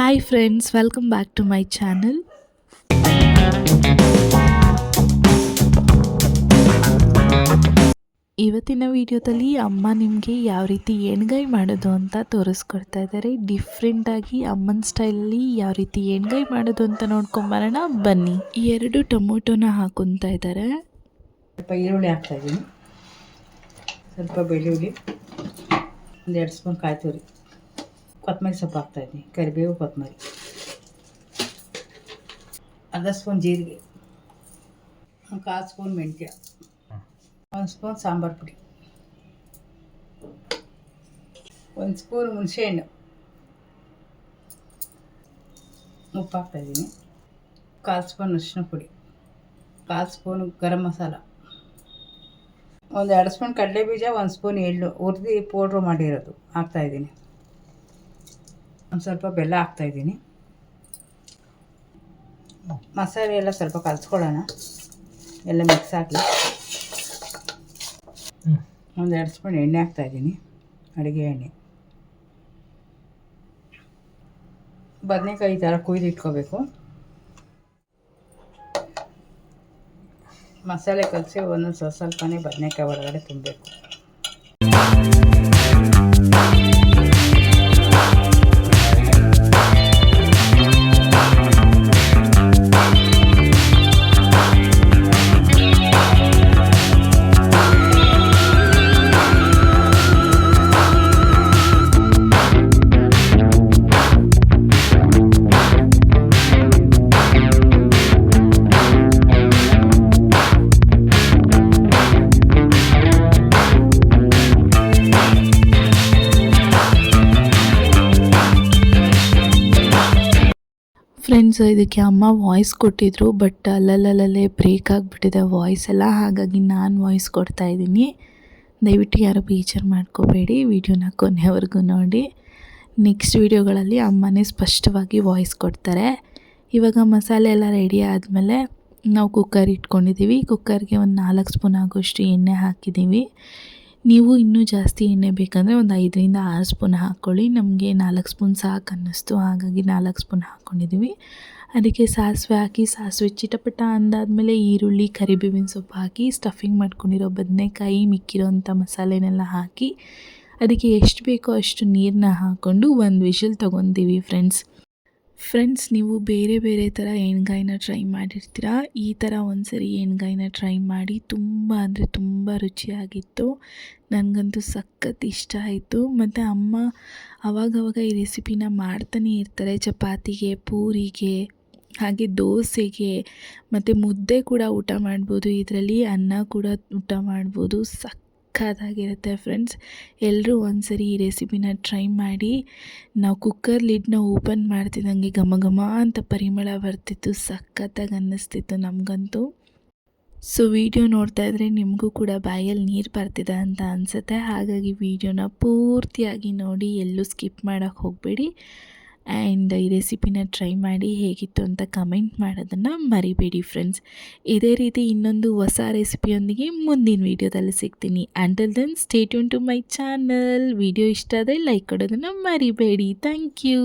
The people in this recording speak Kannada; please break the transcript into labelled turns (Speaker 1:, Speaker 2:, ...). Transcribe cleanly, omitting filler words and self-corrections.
Speaker 1: Hi friends, welcome back to my channel. ಇವತ್ತಿನ ವಿಡಿಯೋದಲ್ಲಿ ಅಮ್ಮ ನಿಮಗೆ ಯಾವ ರೀತಿ ಎಣ್ಗಾಯಿ ಮಾಡೋದು ಅಂತ ತೋರಿಸ್ಕೊಡ್ತಾ ಇದ್ದಾರೆ. ಡಿಫ್ರೆಂಟಾಗಿ ಅಮ್ಮನ ಸ್ಟೈಲಲ್ಲಿ ಯಾವ ರೀತಿ ಎಣ್ಗಾಯಿ ಮಾಡೋದು ಅಂತ ನೋಡ್ಕೊಂಬರೋಣ ಬನ್ನಿ. 2 ಟೊಮೊಟೊನ ಹಾಕೊತಾ ಇದ್ದಾರೆ.
Speaker 2: ಸ್ವಲ್ಪ ಈರುಳ್ಳಿ ಹಾಕ್ತಾಯಿದ್ದೀನಿ, ಸ್ವಲ್ಪ ಬೆಳ್ಳುಳ್ಳಿ, 1-2 ಸ್ಪೂನ್ ಕಾಯಿ ತುರಿ, ಕೊತ್ತಂಬರಿ ಸೊಪ್ಪು ಹಾಕ್ತಾಯಿದ್ದೀನಿ, ಕರಿಬೇವು, ಕೊತ್ತಂಬರಿ, 1/2 ಸ್ಪೂನ್ ಜೀರಿಗೆ, 1/4 ಸ್ಪೂನ್ ಮೆಂತ್ಯ, 1 ಸ್ಪೂನ್ ಸಾಂಬಾರು ಪುಡಿ, 1 ಸ್ಪೂನ್ ಹುಣಸೆಹಣ್ಣು, ಉಪ್ಪು ಹಾಕ್ತಾಯಿದ್ದೀನಿ, 1/4 ಸ್ಪೂನ್ ಅರಿಶಿನ ಪುಡಿ, 1/4 ಸ್ಪೂನ್ ಗರಂ ಮಸಾಲ, 1-2 ಸ್ಪೂನ್ ಕಡಲೆ ಬೀಜ, 1 ಸ್ಪೂನ್ ಎಳ್ಳು ಹುರಿದು ಪೌಡ್ರು ಮಾಡಿರೋದು ಹಾಕ್ತಾಯಿದ್ದೀನಿ. ಒಂದು ಸ್ವಲ್ಪ ಬೆಲ್ಲ ಹಾಕ್ತಾಯಿದ್ದೀನಿ. ಮಸಾಲೆ ಎಲ್ಲ ಸ್ವಲ್ಪ ಕಲಿಸ್ಕೊಳ್ಳೋಣ, ಎಲ್ಲ ಮಿಕ್ಸ್ ಹಾಕಿ. 1-2 ಸ್ಪೂನ್ ಎಣ್ಣೆ ಹಾಕ್ತಾಯಿದ್ದೀನಿ, ಅಡುಗೆ ಎಣ್ಣೆ. ಬದನೆಕಾಯಿ ಈ ಥರ ಕುಯ್ದು ಇಟ್ಕೋಬೇಕು. ಮಸಾಲೆ ಕಲಸಿ ಒಂದೊಂದು ಸ್ವಲ್ಪನೇ ಬದನೆಕಾಯಿ ಒಳಗಡೆ ತುಂಬಬೇಕು.
Speaker 1: ಫ್ರೆಂಡ್ಸ್, ಇದಕ್ಕೆ ಅಮ್ಮ ವಾಯ್ಸ್ ಕೊಟ್ಟಿದ್ರು, ಬಟ್ ಅಲ್ಲಲ್ಲೇ ಬ್ರೇಕ್ ಆಗಿಬಿಟ್ಟಿದೆ ವಾಯ್ಸ್ ಎಲ್ಲ. ಹಾಗಾಗಿ ನಾನು ವಾಯ್ಸ್ ಕೊಡ್ತಾ ಇದ್ದೀನಿ. ದಯವಿಟ್ಟು ಯಾರು ಬೇಜಾರು ಮಾಡ್ಕೋಬೇಡಿ, ವಿಡಿಯೋನ ಕೊನೆವರೆಗೂ ನೋಡಿ. ನೆಕ್ಸ್ಟ್ ವಿಡಿಯೋಗಳಲ್ಲಿ ಅಮ್ಮನೇ ಸ್ಪಷ್ಟವಾಗಿ ವಾಯ್ಸ್ ಕೊಡ್ತಾರೆ. ಇವಾಗ ಮಸಾಲೆ ಎಲ್ಲ ರೆಡಿ ಆದಮೇಲೆ ನಾವು ಕುಕ್ಕರ್ ಇಟ್ಕೊಂಡಿದ್ದೀವಿ. ಕುಕ್ಕರ್ಗೆ ಒಂದು 4 ಸ್ಪೂನ್ ಆಗೋಷ್ಟು ಎಣ್ಣೆ ಹಾಕಿದ್ದೀವಿ. ನೀವು ಇನ್ನೂ ಜಾಸ್ತಿ ಎಣ್ಣೆ ಬೇಕಂದರೆ ಒಂದು 5-6 ಸ್ಪೂನ್ ಹಾಕ್ಕೊಳ್ಳಿ. ನಮಗೆ 4 ಸ್ಪೂನ್ ಸಾಕು ಅನ್ನಿಸ್ತು, ಹಾಗಾಗಿ 4 ಸ್ಪೂನ್ ಹಾಕ್ಕೊಂಡಿದ್ದೀವಿ. ಅದಕ್ಕೆ ಸಾಸಿವೆ ಹಾಕಿ, ಸಾಸಿವೆ ಚಿಟಪಟ ಅಂದಾದಮೇಲೆ ಈರುಳ್ಳಿ, ಕರಿಬೇವಿನ ಸೊಪ್ಪು ಹಾಕಿ, ಸ್ಟಫಿಂಗ್ ಮಾಡ್ಕೊಂಡಿರೋ ಬದನೆಕಾಯಿ, ಮಿಕ್ಕಿರೋಂಥ ಮಸಾಲೆನೆಲ್ಲ ಹಾಕಿ, ಅದಕ್ಕೆ ಎಷ್ಟು ಬೇಕೋ ಅಷ್ಟು ನೀರನ್ನ ಹಾಕ್ಕೊಂಡು 1 ವಿಷಲ್ ತೊಗೊತೀವಿ ಫ್ರೆಂಡ್ಸ್, ನೀವು ಬೇರೆ ಬೇರೆ ಥರ ಎಣ್ಗಾಯಿನ ಟ್ರೈ ಮಾಡಿರ್ತೀರ. ಈ ಥರ ಒಂದ್ಸರಿ ಎಣ್ಗಾಯಿನ ಟ್ರೈ ಮಾಡಿ, ತುಂಬ ಅಂದರೆ ತುಂಬ ರುಚಿಯಾಗಿತ್ತು. ನನಗಂತೂ ಸಖತ್ ಇಷ್ಟ ಆಯಿತು. ಮತ್ತು ಅಮ್ಮ ಆವಾಗವಾಗ ಈ ರೆಸಿಪಿನ ಮಾಡ್ತಾನೆ ಇರ್ತಾರೆ. ಚಪಾತಿಗೆ, ಪೂರಿಗೆ, ಹಾಗೆ ದೋಸೆಗೆ ಮತ್ತು ಮುದ್ದೆ ಕೂಡ ಊಟ ಮಾಡ್ಬೋದು. ಇದರಲ್ಲಿ ಅನ್ನ ಕೂಡ ಊಟ ಮಾಡ್ಬೋದು. ಸಖತ್ತಾಗಿರುತ್ತೆ ಫ್ರೆಂಡ್ಸ್. ಎಲ್ಲರೂ ಒಂದ್ಸರಿ ಈ ರೆಸಿಪಿನ ಟ್ರೈ ಮಾಡಿ. ನಾವು ಕುಕ್ಕರ್ ಲಿಡ್ನ ಓಪನ್ ಮಾಡ್ತಿದ್ದಂಗೆ ಘಮ ಘಮ ಅಂತ ಪರಿಮಳ ಬರ್ತಿತ್ತು, ಸಖತ್ತಾಗಿ ಅನ್ನಿಸ್ತಿತ್ತು ನಮಗಂತೂ. ಸೊ ವಿಡಿಯೋ ನೋಡ್ತಾ ಇದ್ದರೆ ನಿಮಗೂ ಕೂಡ ಬಾಯಲ್ಲಿ ನೀರು ಬರ್ತಿದೆ ಅಂತ ಅನಿಸುತ್ತೆ. ಹಾಗಾಗಿ ವಿಡಿಯೋನ ಪೂರ್ತಿಯಾಗಿ ನೋಡಿ, ಎಲ್ಲೂ ಸ್ಕಿಪ್ ಮಾಡೋಕ್ಕೆ ಹೋಗಬೇಡಿ. ಆ್ಯಂಡ್ ಈ ರೆಸಿಪಿನ ಟ್ರೈ ಮಾಡಿ ಹೇಗಿತ್ತು ಅಂತ ಕಮೆಂಟ್ ಮಾಡೋದನ್ನು ಮರಿಬೇಡಿ ಫ್ರೆಂಡ್ಸ್. ಇದೇ ರೀತಿ ಇನ್ನೊಂದು ಹೊಸ ರೆಸಿಪಿಯೊಂದಿಗೆ ಮುಂದಿನ ವೀಡಿಯೋದಲ್ಲಿ ಸಿಗ್ತೀನಿ. Until then stay tuned to my channel. Video ಇಷ್ಟ ಆದರೆ ಲೈಕ್ ಕೊಡೋದನ್ನು ಮರಿಬೇಡಿ. Thank you.